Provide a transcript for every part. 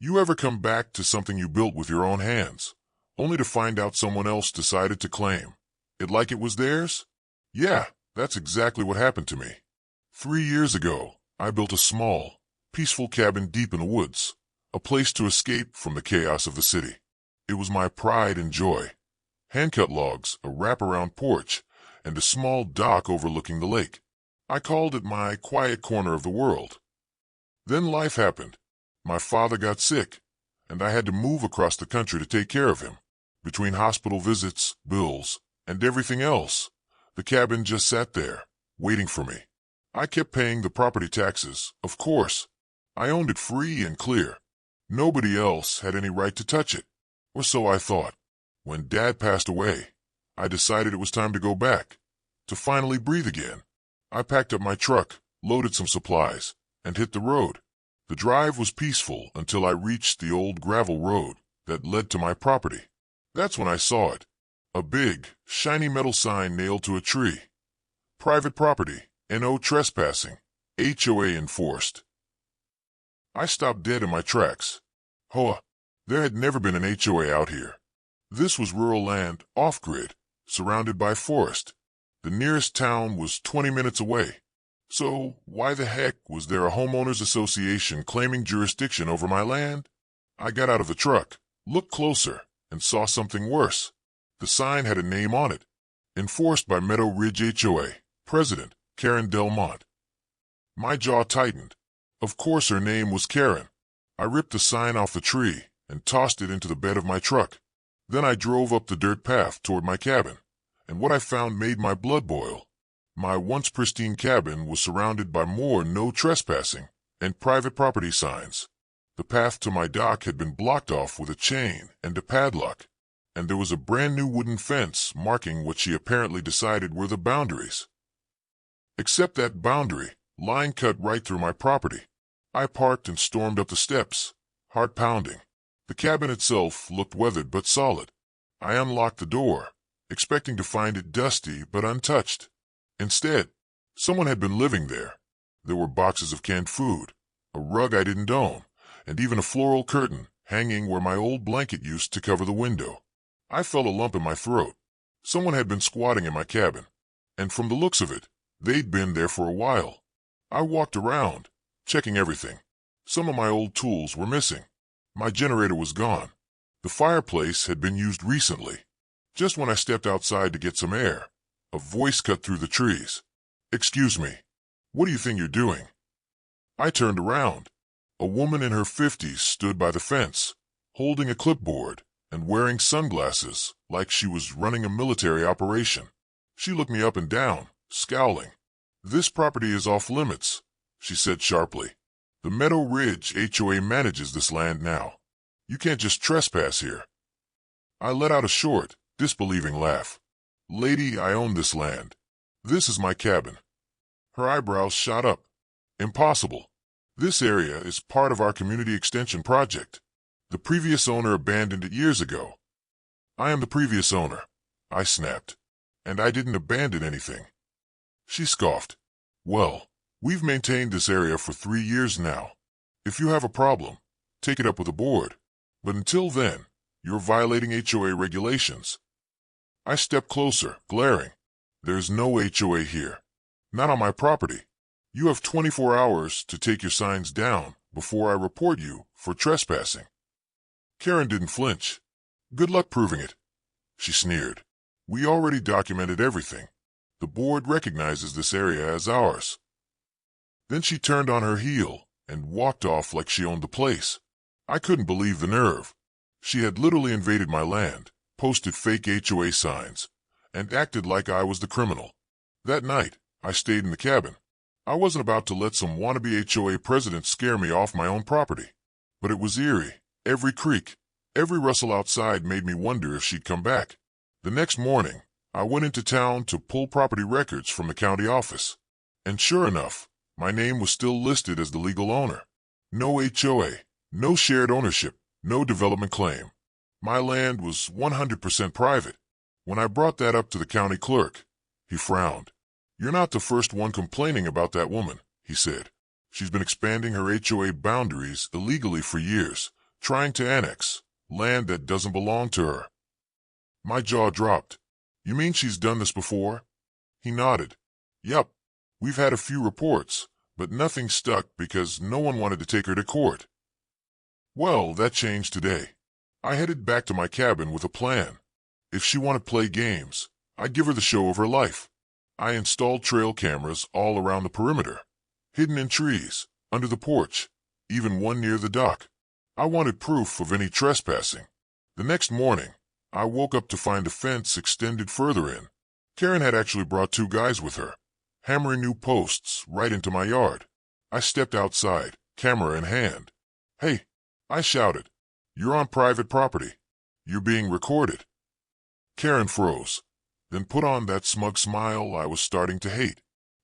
You ever come back to something you built with your own hands, only to find out someone else decided to claim it like it was theirs? Yeah, that's exactly what happened to me. 3 years ago, I built a small, peaceful cabin deep in the woods, a place to escape from the chaos of the city. It was my pride and joy. Hand-cut logs, a wraparound porch, and a small dock overlooking the lake. I called it my quiet corner of the world. Then life happened. My father got sick, and I had to move across the country to take care of him. Between hospital visits, bills, and everything else, the cabin just sat there, waiting for me. I kept paying the property taxes, of course. I owned it free and clear. Nobody else had any right to touch it, or so I thought. When Dad passed away, I decided it was time to go back, to finally breathe again. I packed up my truck, loaded some supplies, and hit the road. The drive was peaceful until I reached the old gravel road that led to my property. That's when I saw it. A big, shiny metal sign nailed to a tree. Private property, no trespassing, HOA enforced. I stopped dead in my tracks. HOA. There had never been an HOA out here. This was rural land, off-grid, surrounded by forest. The nearest town was 20 minutes away. So why the heck was there a homeowners association claiming jurisdiction over my land? I got out of the truck, looked closer, and saw something worse. The sign had a name on it. Enforced by Meadow Ridge HOA, President, Karen Delmont. My jaw tightened. Of course her name was Karen. I ripped the sign off the tree and tossed it into the bed of my truck. Then I drove up the dirt path toward my cabin, and what I found made my blood boil. My once pristine cabin was surrounded by more no trespassing and private property signs. The path to my dock had been blocked off with a chain and a padlock, and there was a brand new wooden fence marking what she apparently decided were the boundaries. Except that boundary, line cut right through my property. I parked and stormed up the steps, heart pounding. The cabin itself looked weathered but solid. I unlocked the door, expecting to find it dusty but untouched. Instead, someone had been living there. There were boxes of canned food, a rug I didn't own, and even a floral curtain hanging where my old blanket used to cover the window. I felt a lump in my throat. Someone had been squatting in my cabin, and from the looks of it, they'd been there for a while. I walked around, checking everything. Some of my old tools were missing. My generator was gone. The fireplace had been used recently. Just when I stepped outside to get some air, a voice cut through the trees. "Excuse me, what do you think you're doing?" I turned around. A woman in her 50s stood by the fence, holding a clipboard and wearing sunglasses like she was running a military operation. She looked me up and down, scowling. "This property is off limits," she said sharply. "The Meadow Ridge HOA manages this land now. You can't just trespass here." I let out a short, disbelieving laugh. "Lady, I own this land. This is my cabin." Her eyebrows shot up. "Impossible. This area is part of our community extension project. The previous owner abandoned it years ago." "I am the previous owner," I snapped. "And I didn't abandon anything." She scoffed. "Well, we've maintained this area for 3 years now. If you have a problem, take it up with the board. But until then, you're violating HOA regulations." I stepped closer, glaring. "There's no HOA here. Not on my property. You have 24 hours to take your signs down before I report you for trespassing." Karen didn't flinch. "Good luck proving it," she sneered. "We already documented everything. The board recognizes this area as ours." Then she turned on her heel and walked off like she owned the place. I couldn't believe the nerve. She had literally invaded my land, posted fake HOA signs, and acted like I was the criminal. That night, I stayed in the cabin. I wasn't about to let some wannabe HOA president scare me off my own property. But it was eerie. Every creak, every rustle outside made me wonder if she'd come back. The next morning, I went into town to pull property records from the county office. And sure enough, my name was still listed as the legal owner. No HOA, no shared ownership, no development claim. My land was 100% private. When I brought that up to the county clerk, he frowned. "You're not the first one complaining about that woman," he said. "She's been expanding her HOA boundaries illegally for years, trying to annex land that doesn't belong to her. My jaw dropped. You mean she's done this before? He nodded. Yup. We've had a few reports, but nothing stuck because no one wanted to take her to court. Well, that changed today. I headed back to my cabin with a plan. If she wanted to play games, I'd give her the show of her life. I installed trail cameras all around the perimeter, hidden in trees, under the porch, even one near the dock. I wanted proof of any trespassing. The next morning, I woke up to find the fence extended further in. Karen had actually brought 2 guys with her, hammering new posts right into my yard. I stepped outside, camera in hand. Hey, I shouted. You're on private property. You're being recorded. Karen froze, then put on that smug smile I was starting to hate.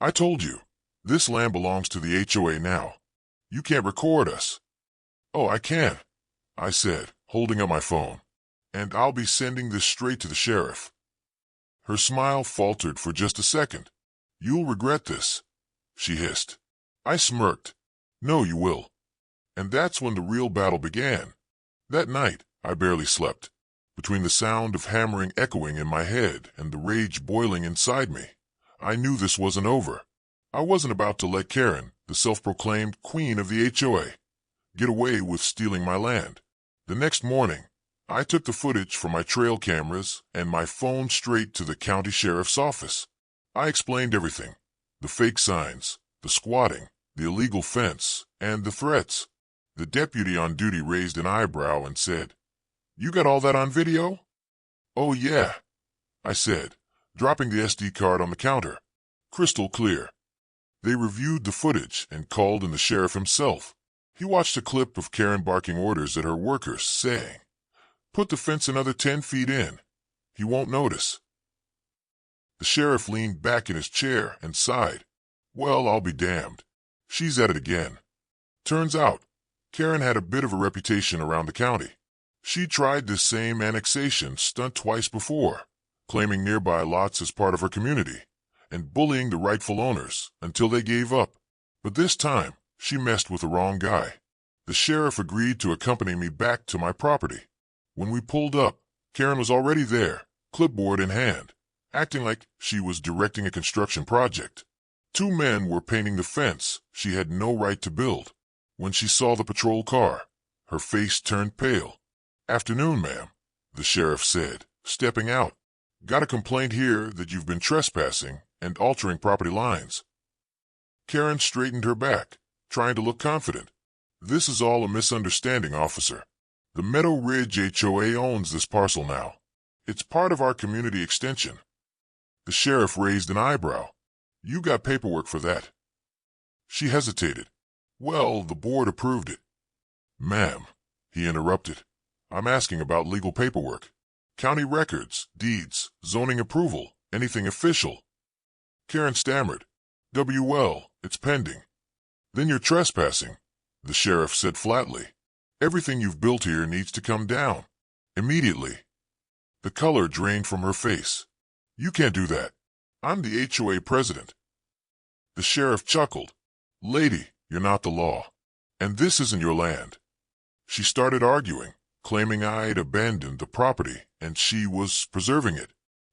I told you, this land belongs to the HOA now. You can't record us. Oh, I can, I said, holding up my phone. And I'll be sending this straight to the sheriff. Her smile faltered for just a second. You'll regret this, she hissed. I smirked. No, you will. And that's when the real battle began. That night, I barely slept. Between the sound of hammering echoing in my head and the rage boiling inside me, I knew this wasn't over. I wasn't about to let Karen, the self-proclaimed queen of the HOA, get away with stealing my land. The next morning, I took the footage from my trail cameras and my phone straight to the county sheriff's office. I explained everything. The fake signs, the squatting, the illegal fence, and the threats. The deputy on duty raised an eyebrow and said, You got all that on video? Oh yeah, I said, dropping the SD card on the counter. Crystal clear. They reviewed the footage and called in the sheriff himself. He watched a clip of Karen barking orders at her workers, saying, Put the fence another 10 feet in. He won't notice. The sheriff leaned back in his chair and sighed. Well, I'll be damned. She's at it again. Turns out, Karen had a bit of a reputation around the county. She tried this same annexation stunt twice before, claiming nearby lots as part of her community, and bullying the rightful owners until they gave up. But this time, she messed with the wrong guy. The sheriff agreed to accompany me back to my property. When we pulled up, Karen was already there, clipboard in hand, acting like she was directing a construction project. 2 men were painting the fence she had no right to build. When she saw the patrol car, her face turned pale. Afternoon, ma'am, the sheriff said, stepping out. Got a complaint here that you've been trespassing and altering property lines. Karen straightened her back, trying to look confident. This is all a misunderstanding, officer. The Meadow Ridge HOA owns this parcel now. It's part of our community extension. The sheriff raised an eyebrow. You got paperwork for that? She hesitated. Well, the board approved it. Ma'am, he interrupted. I'm asking about legal paperwork. County records, deeds, zoning approval, anything official. Karen stammered. Well, it's pending. Then you're trespassing, the sheriff said flatly. Everything you've built here needs to come down. Immediately. The color drained from her face. You can't do that. I'm the HOA president. The sheriff chuckled. Lady, you're not the law. And this isn't your land. She started arguing, claiming I'd abandoned the property and she was preserving it.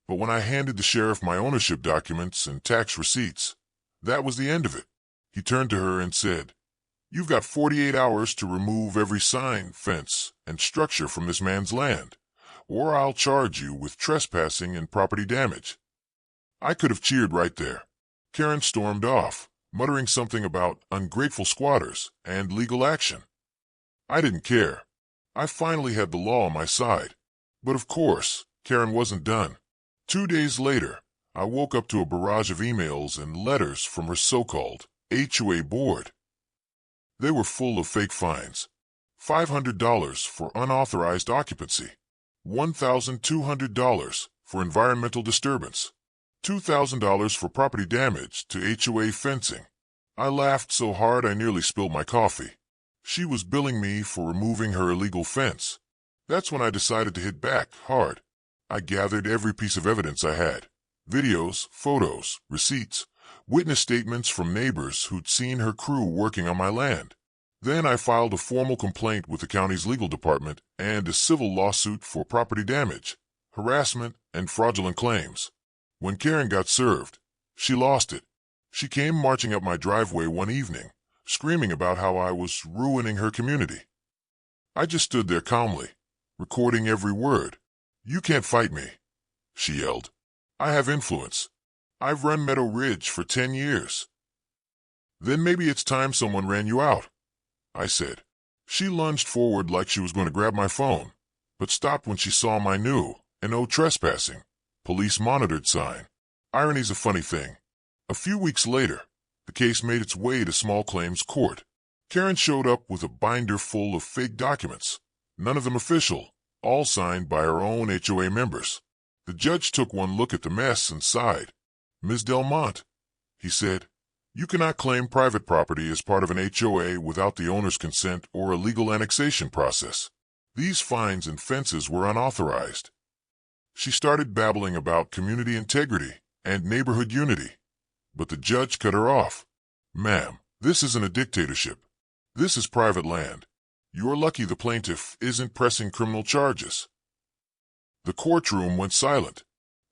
But when I handed the sheriff my ownership documents and tax receipts, that was the end of it. He turned to her and said, You've got 48 hours to remove every sign, fence, and structure from this man's land, or I'll charge you with trespassing and property damage. I could have cheered right there. Karen stormed off, muttering something about ungrateful squatters and legal action. I didn't care. I finally had the law on my side. But of course, Karen wasn't done. 2 days later, I woke up to a barrage of emails and letters from her so-called HOA board. They were full of fake fines. $500 for unauthorized occupancy, $1,200 for environmental disturbance, $2,000 for property damage to HOA fencing. I laughed so hard I nearly spilled my coffee. She was billing me for removing her illegal fence. That's when I decided to hit back hard. I gathered every piece of evidence I had. Videos, photos, receipts, witness statements from neighbors who'd seen her crew working on my land. Then I filed a formal complaint with the county's legal department and a civil lawsuit for property damage, harassment, and fraudulent claims. When Karen got served, she lost it. She came marching up my driveway one evening, screaming about how I was ruining her community. I just stood there calmly, recording every word. "You can't fight me," she yelled. "I have influence. I've run Meadow Ridge for 10 years. "Then maybe it's time someone ran you out," I said. She lunged forward like she was going to grab my phone, but stopped when she saw my new "No trespassing" police monitored sign. Irony's a funny thing. A few weeks later, the case made its way to small claims court. Karen showed up with a binder full of fake documents, none of them official, all signed by her own HOA members. The judge took one look at the mess and sighed. "Ms. Delmont," he said, "you cannot claim private property as part of an HOA without the owner's consent or a legal annexation process. These fines and fences were unauthorized." She started babbling about community integrity and neighborhood unity, but the judge cut her off. "Ma'am, this isn't a dictatorship. This is private land. You're lucky the plaintiff isn't pressing criminal charges." The courtroom went silent.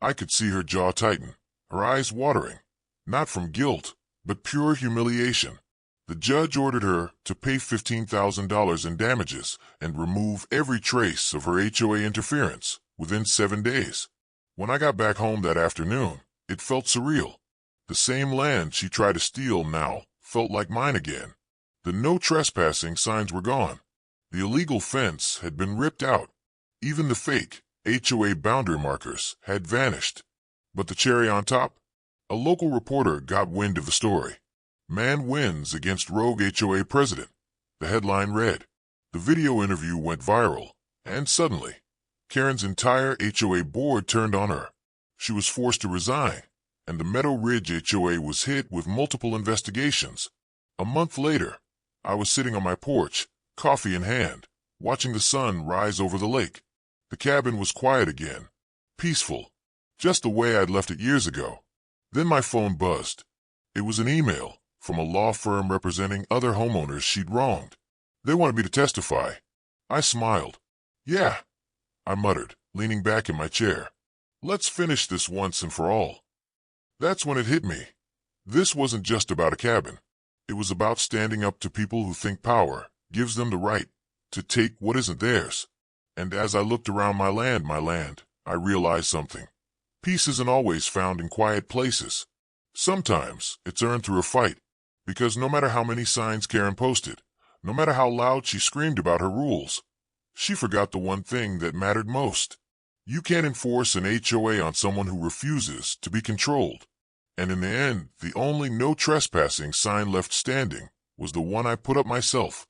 I could see her jaw tighten, her eyes watering, not from guilt, but pure humiliation. The judge ordered her to pay $15,000 in damages and remove every trace of her HOA interference within 7 days. When I got back home that afternoon, it felt surreal. The same land she tried to steal now felt like mine again. The "no trespassing" signs were gone. The illegal fence had been ripped out. Even the fake HOA boundary markers had vanished. But the cherry on top? A local reporter got wind of the story. "Man wins against rogue HOA president," the headline read. The video interview went viral, and suddenly, Karen's entire HOA board turned on her. She was forced to resign, and the Meadow Ridge HOA was hit with multiple investigations. A month later, I was sitting on my porch, coffee in hand, watching the sun rise over the lake. The cabin was quiet again, peaceful, just the way I'd left it years ago. Then my phone buzzed. It was an email from a law firm representing other homeowners she'd wronged. They wanted me to testify. I smiled. "Yeah," I muttered, leaning back in my chair. "Let's finish this once and for all." That's when it hit me. This wasn't just about a cabin. It was about standing up to people who think power gives them the right to take what isn't theirs. And as I looked around my land, I realized something. Peace isn't always found in quiet places. Sometimes it's earned through a fight, because no matter how many signs Karen posted, no matter how loud she screamed about her rules, she forgot the one thing that mattered most. You can't enforce an HOA on someone who refuses to be controlled. And in the end, the only "no trespassing" sign left standing was the one I put up myself.